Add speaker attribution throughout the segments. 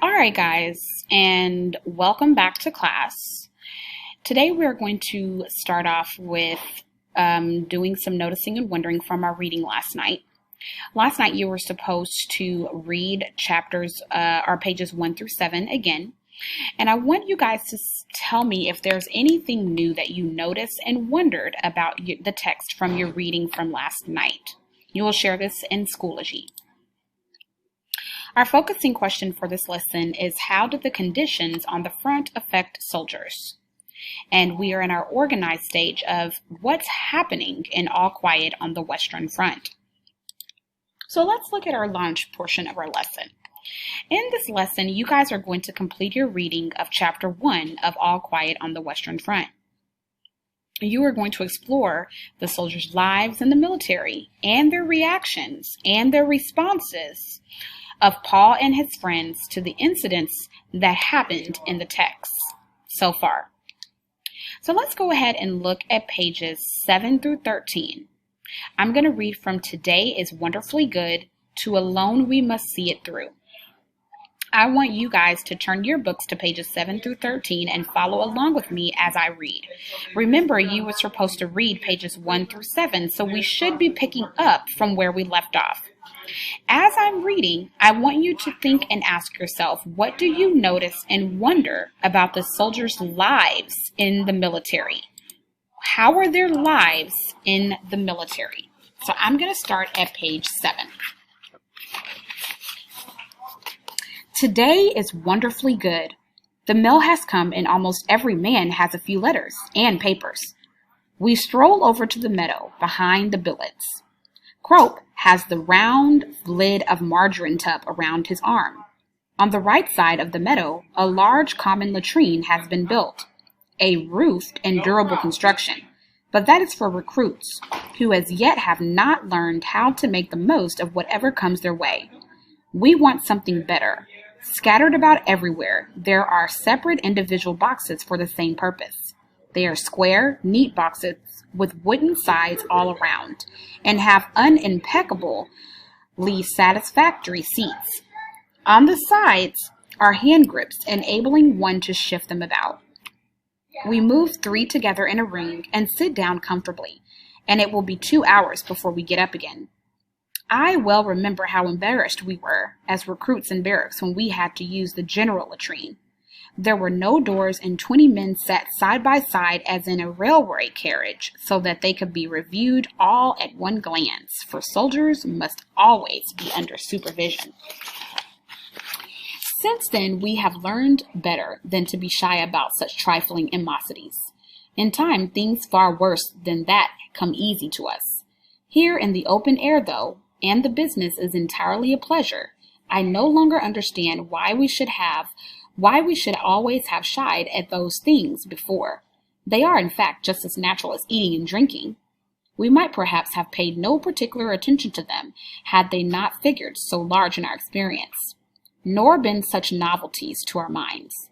Speaker 1: All right, guys, and welcome back to class. Today we're going to start off with doing some noticing and wondering from our reading last night. Last night you were supposed to read chapters or pages 1 through 7 again, and I want you guys to tell me if there's anything new that you noticed and wondered about the text from your reading from last night. You will share this in Schoology. Our focusing question for this lesson is, how did the conditions on the front affect soldiers? And we are in our organized stage of what's happening in All Quiet on the Western Front. So let's look at our launch portion of our lesson. In this lesson, you guys are going to complete your reading of Chapter 1 of All Quiet on the Western Front. You are going to explore the soldiers' lives in the military and their reactions and their responses of Paul and his friends to the incidents that happened in the text so far. So let's go ahead and look at pages 7 through 13. I'm going to read from Today is Wonderfully Good to Alone We Must See It Through. I want you guys to turn your books to pages 7 through 13 and follow along with me as I read. Remember, you were supposed to read pages 1 through 7, so we should be picking up from where we left off. As I'm reading, I want you to think and ask yourself, what do you notice and wonder about the soldiers' lives in the military? How are their lives in the military? So I'm going to start at page 7. Today is wonderfully good. The mail has come and almost every man has a few letters and papers. We stroll over to the meadow behind the billets. Crope has the round lid of margarine tub around his arm. On the right side of the meadow, a large common latrine has been built, a roofed and durable construction, but that is for recruits who as yet have not learned how to make the most of whatever comes their way. We want something better. Scattered about everywhere, there are separate individual boxes for the same purpose. They are square, neat boxes with wooden sides all around, and have unimpeccably satisfactory seats. On the sides are hand grips, enabling one to shift them about. We move 3 together in a ring and sit down comfortably, and it will be 2 hours before we get up again. I well remember how embarrassed we were as recruits in barracks when we had to use the general latrine. There were no doors, and 20 men sat side by side as in a railway carriage so that they could be reviewed all at one glance, for soldiers must always be under supervision. Since then, we have learned better than to be shy about such trifling animosities. In time, things far worse than that come easy to us. Here in the open air, though, and the business is entirely a pleasure, I no longer understand why we should always have shied at those things before. They are, in fact, just as natural as eating and drinking. We might perhaps have paid no particular attention to them had they not figured so large in our experience, nor been such novelties to our minds.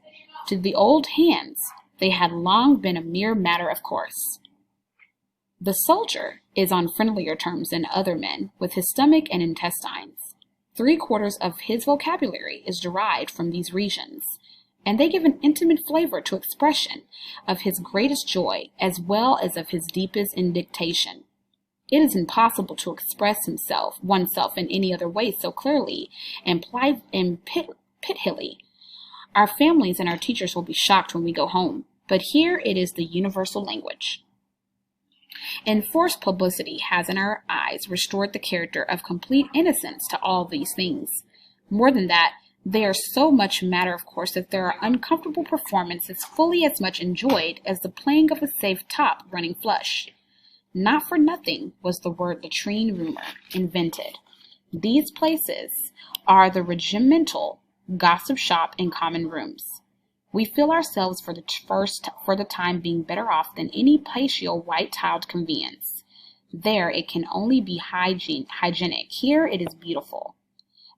Speaker 1: To the old hands, they had long been a mere matter of course. The soldier is on friendlier terms than other men with his stomach and intestines. 3/4 of his vocabulary is derived from these regions, and they give an intimate flavor to expression of his greatest joy as well as of his deepest indignation. It is impossible to express oneself in any other way so clearly and pithily. Our families and our teachers will be shocked when we go home, but here it is the universal language. Enforced publicity has in our eyes restored the character of complete innocence to all these things. More than that, they are so much matter of course that there are uncomfortable performances fully as much enjoyed as the playing of a safe top running flush. Not for nothing was the word latrine rumor invented. These places are the regimental gossip shop and common rooms. We feel ourselves for the time being better off than any palatial white-tiled conveyance. There it can only be hygienic. Here it is beautiful.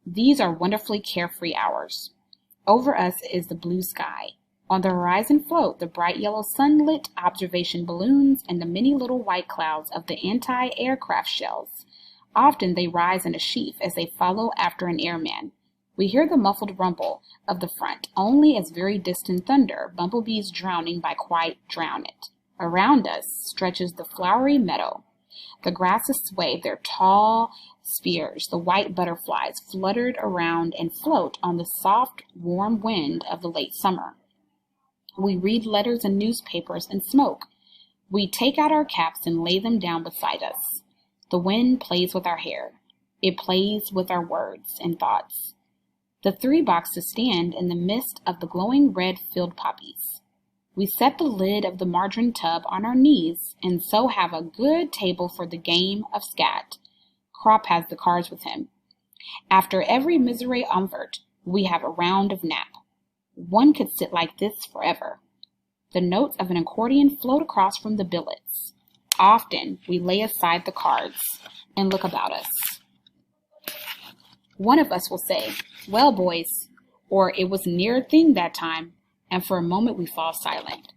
Speaker 1: These are wonderfully carefree hours. Over us is the blue sky. On the horizon float the bright yellow sunlit observation balloons and the many little white clouds of the anti-aircraft shells. Often they rise in a sheaf as they follow after an airman. We hear the muffled rumble of the front, only as very distant thunder, bumblebees drowning by quite drown it. Around us stretches the flowery meadow. The grasses sway their tall spears. The white butterflies fluttered around and float on the soft, warm wind of the late summer. We read letters and newspapers and smoke. We take out our caps and lay them down beside us. The wind plays with our hair. It plays with our words and thoughts. The 3 boxes stand in the midst of the glowing red field poppies. We set the lid of the margarine tub on our knees and so have a good table for the game of scat. Crop has the cards with him. After every miserere omelette, we have a round of nap. One could sit like this forever. The notes of an accordion float across from the billets. Often we lay aside the cards and look about us. One of us will say, "Well, boys," or "It was a near thing that time," and for a moment we fall silent.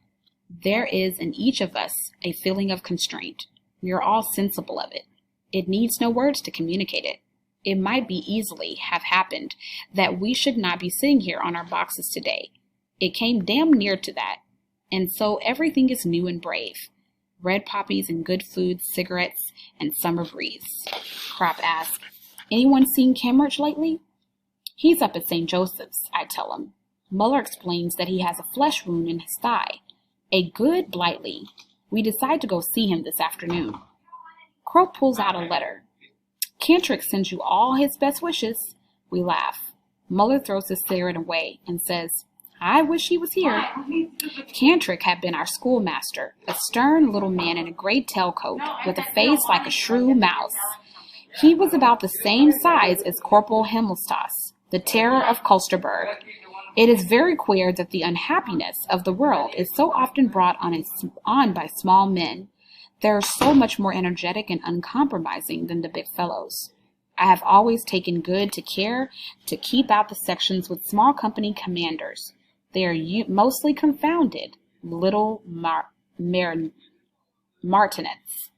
Speaker 1: There is in each of us a feeling of constraint. We are all sensible of it. It needs no words to communicate it. It might be easily have happened that we should not be sitting here on our boxes today. It came damn near to that. And so everything is new and brave. Red poppies and good food, cigarettes, and summer breeze. Crop asks, "Anyone seen Cambridge lately?" "He's up at St. Joseph's," I tell him. Muller explains that he has a flesh wound in his thigh. A good blightly. We decide to go see him this afternoon. Crow pulls out a letter. "Cantrick sends you all his best wishes." We laugh. Muller throws his cigarette away and says, "I wish he was here." Cantrick had been our schoolmaster, a stern little man in a gray tailcoat with a face like a shrew mouse. He was about the same size as Corporal Himmelstoss, the terror of Kolsterberg. It is very queer that the unhappiness of the world is so often brought on by small men. They are so much more energetic and uncompromising than the big fellows. I have always taken good care to keep out the sections with small company commanders. They are mostly confounded, little martinets.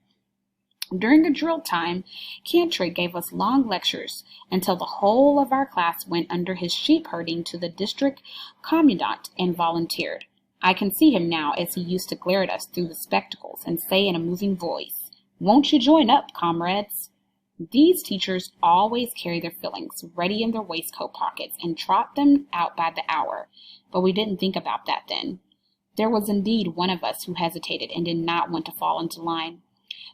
Speaker 1: During a drill time, Cantrick gave us long lectures until the whole of our class went under his sheep herding to the district commandant and volunteered. I can see him now as he used to glare at us through the spectacles and say in a moving voice, "Won't you join up, comrades?" These teachers always carry their fillings ready in their waistcoat pockets and trot them out by the hour, but we didn't think about that then. There was indeed one of us who hesitated and did not want to fall into line.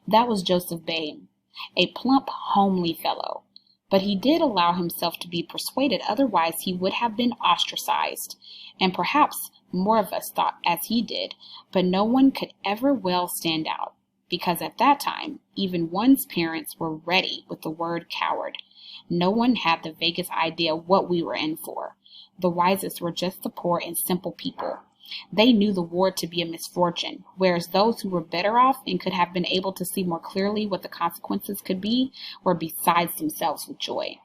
Speaker 1: That was Joseph Bain, a plump, homely fellow, but he did allow himself to be persuaded, otherwise he would have been ostracized, and perhaps more of us thought as he did, but no one could ever well stand out, because at that time, even one's parents were ready with the word coward. No one had the vaguest idea what we were in for. The wisest were just the poor and simple people. They knew the war to be a misfortune, whereas those who were better off and could have been able to see more clearly what the consequences could be were beside themselves with joy.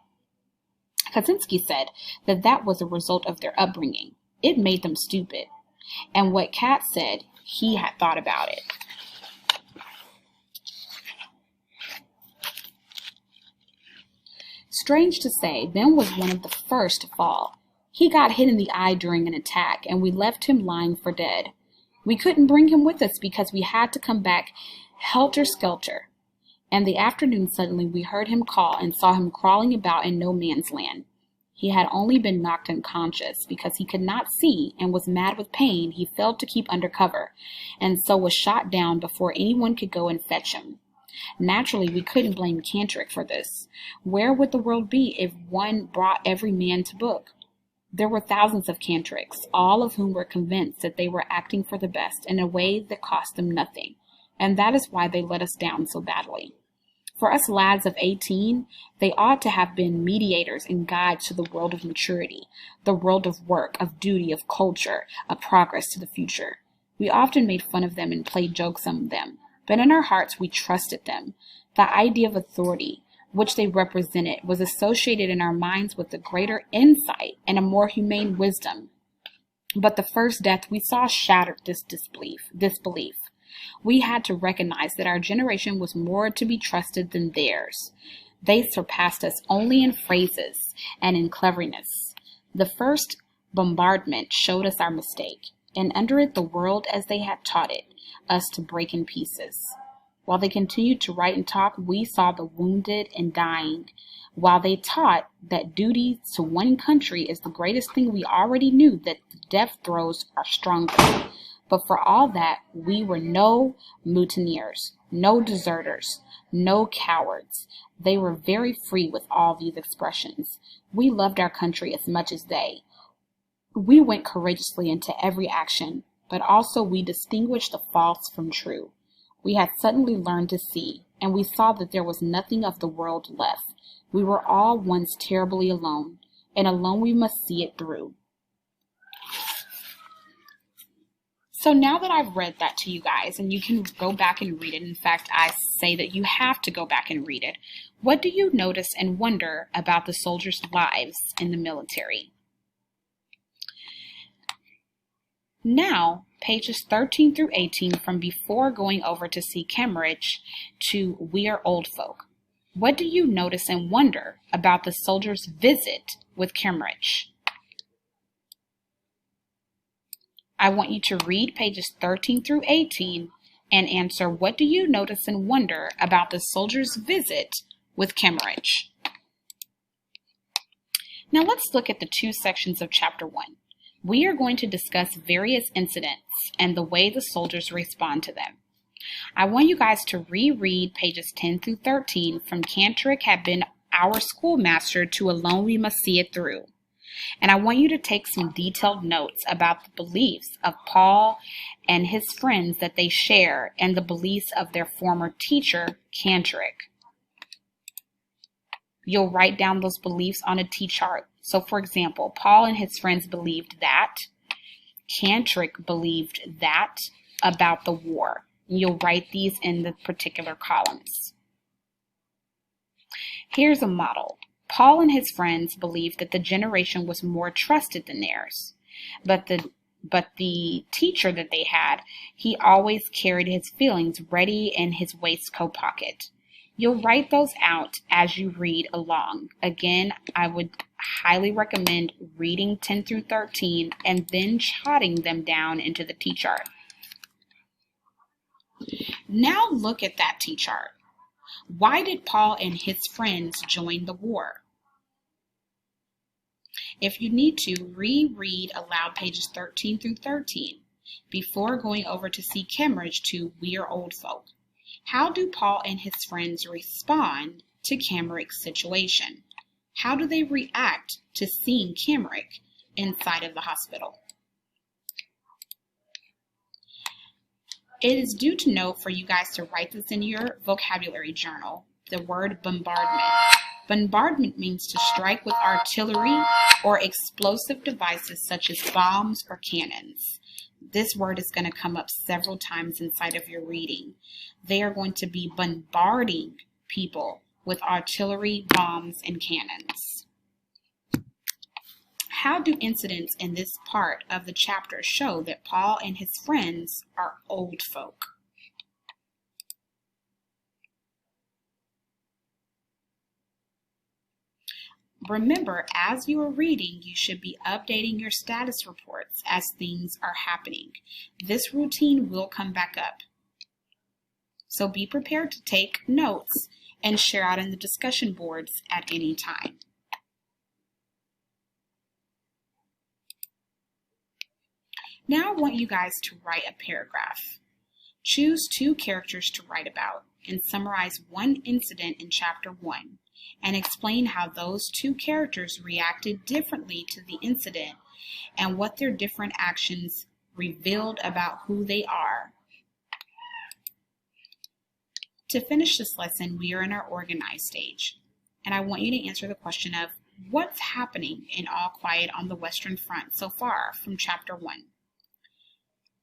Speaker 1: Kaczynski said that was a result of their upbringing. It made them stupid. And what Kat said, he had thought about it. Strange to say, Ben was one of the first to fall. He got hit in the eye during an attack, and we left him lying for dead. We couldn't bring him with us because we had to come back helter-skelter. And the afternoon suddenly we heard him call and saw him crawling about in no man's land. He had only been knocked unconscious because he could not see and was mad with pain. He failed to keep under cover, and so was shot down before anyone could go and fetch him. Naturally, we couldn't blame Cantrick for this. Where would the world be if one brought every man to book? There were thousands of Cantricks, all of whom were convinced that they were acting for the best in a way that cost them nothing, and that is why they let us down so badly. For us lads of 18, they ought to have been mediators and guides to the world of maturity, the world of work, of duty, of culture, of progress to the future. We often made fun of them and played jokes on them, but in our hearts we trusted them. The idea of authority, which they represented, was associated in our minds with a greater insight and a more humane wisdom. But the first death we saw shattered this disbelief. We had to recognize that our generation was more to be trusted than theirs. They surpassed us only in phrases and in cleverness. The first bombardment showed us our mistake, and under it the world as they had taught it, us to break in pieces. While they continued to write and talk, we saw the wounded and dying. While they taught that duty to one country is the greatest thing, we already knew that the death throes are stronger. But for all that, we were no mutineers, no deserters, no cowards. They were very free with all these expressions. We loved our country as much as they. We went courageously into every action, but also we distinguished the false from true. We had suddenly learned to see, and we saw that there was nothing of the world left. We were all once terribly alone, and alone we must see it through. So now that I've read that to you guys, and you can go back and read it, in fact, I say that you have to go back and read it, what do you notice and wonder about the soldiers' lives in the military? Now, pages 13 through 18 from before going over to see Cambridge to We Are Old Folk. What do you notice and wonder about the soldiers' visit with Cambridge? I want you to read pages 13 through 18 and answer, what do you notice and wonder about the soldiers' visit with Cambridge? Now let's look at the two sections of chapter 1. We are going to discuss various incidents and the way the soldiers respond to them. I want you guys to reread pages 10 through 13 from Cantrick had been our schoolmaster to Alone We Must See It Through. And I want you to take some detailed notes about the beliefs of Paul and his friends that they share and the beliefs of their former teacher, Cantrick. You'll write down those beliefs on a T-chart. So, for example, Paul and his friends believed that. Cantrick believed that about the war. You'll write these in the particular columns. Here's a model. Paul and his friends believed that the generation was more trusted than theirs. But the teacher that they had, he always carried his feelings ready in his waistcoat pocket. You'll write those out as you read along. Again, I would highly recommend reading 10 through 13 and then jotting them down into the T-chart. Now look at that T-chart. Why did Paul and his friends join the war? If you need to, reread aloud pages 13 through 13 before going over to see Cambridge to We Are Old Folk. How do Paul and his friends respond to Cambridge's situation? How do they react to seeing Cambridge inside of the hospital? It is due to note for you guys to write this in your vocabulary journal, the word bombardment. Bombardment means to strike with artillery or explosive devices such as bombs or cannons. This word is going to come up several times inside of your reading. They are going to be bombarding people with artillery, bombs, and cannons. How do incidents in this part of the chapter show that Paul and his friends are old folk? Remember, as you are reading, you should be updating your status reports as things are happening. This routine will come back up. So be prepared to take notes and share out in the discussion boards at any time. Now I want you guys to write a paragraph. Choose 2 characters to write about and summarize one incident in chapter 1 and explain how those 2 characters reacted differently to the incident and what their different actions revealed about who they are. To finish this lesson, we are in our organized stage, and I want you to answer the question of what's happening in All Quiet on the Western Front so far from chapter 1.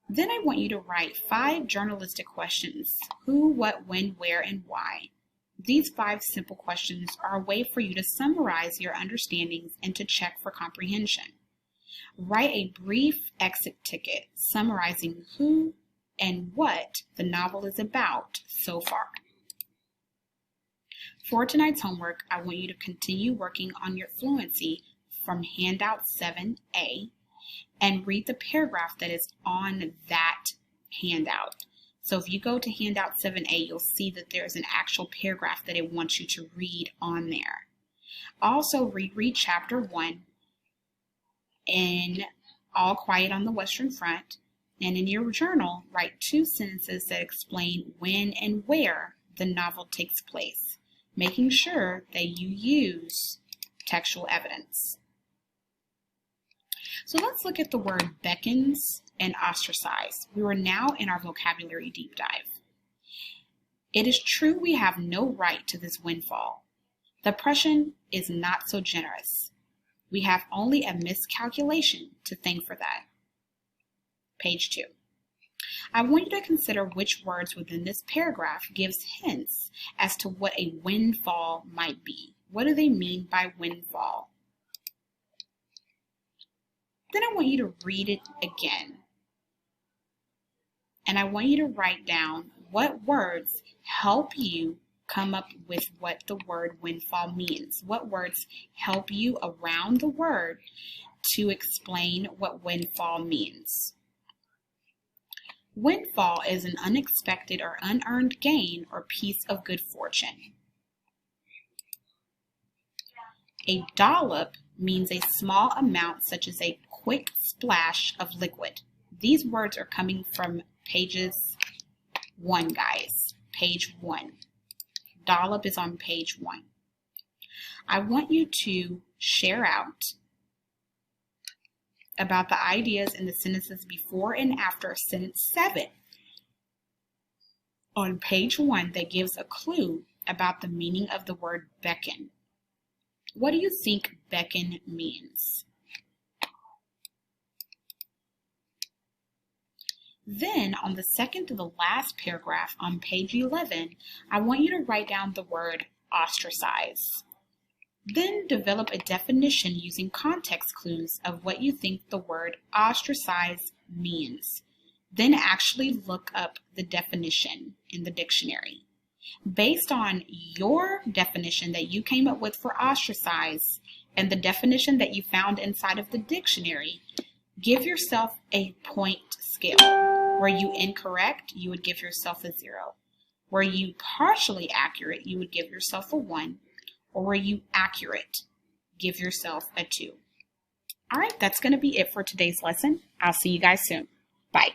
Speaker 1: Then I want you to write 5 journalistic questions: who, what, when, where, and why. These 5 simple questions are a way for you to summarize your understandings and to check for comprehension. Write a brief exit ticket summarizing who, and what the novel is about so far. For tonight's homework, I want you to continue working on your fluency from handout 7A and read the paragraph that is on that handout. So if you go to handout 7A, you'll see that there's an actual paragraph that it wants you to read on there. Also, reread chapter 1 in All Quiet on the Western Front, and in your journal, write 2 sentences that explain when and where the novel takes place, making sure that you use textual evidence. So let's look at the word beckons and ostracize. We are now in our vocabulary deep dive. It is true we have no right to this windfall. The Prussian is not so generous. We have only a miscalculation to thank for that. Page 2. I want you to consider which words within this paragraph gives hints as to what a windfall might be. What do they mean by windfall? Then I want you to read it again. And I want you to write down what words help you come up with what the word windfall means. What words help you around the word to explain what windfall means. Windfall is an unexpected or unearned gain or piece of good fortune. A dollop means a small amount, such as a quick splash of liquid. These words are coming from pages 1, guys. Page 1. Dollop is on page 1. I want you to share out about the ideas in the sentences before and after sentence 7 on page 1 that gives a clue about the meaning of the word beckon. What do you think beckon means? Then, on the second to the last paragraph on page 11, I want you to write down the word ostracize. Then develop a definition using context clues of what you think the word ostracize means. Then actually look up the definition in the dictionary. Based on your definition that you came up with for ostracize and the definition that you found inside of the dictionary, give yourself a point scale. Were you incorrect, you would give yourself a 0. Were you partially accurate, you would give yourself a 1. Or were you accurate, give yourself a 2. All right, that's going to be it for today's lesson. I'll see you guys soon. Bye.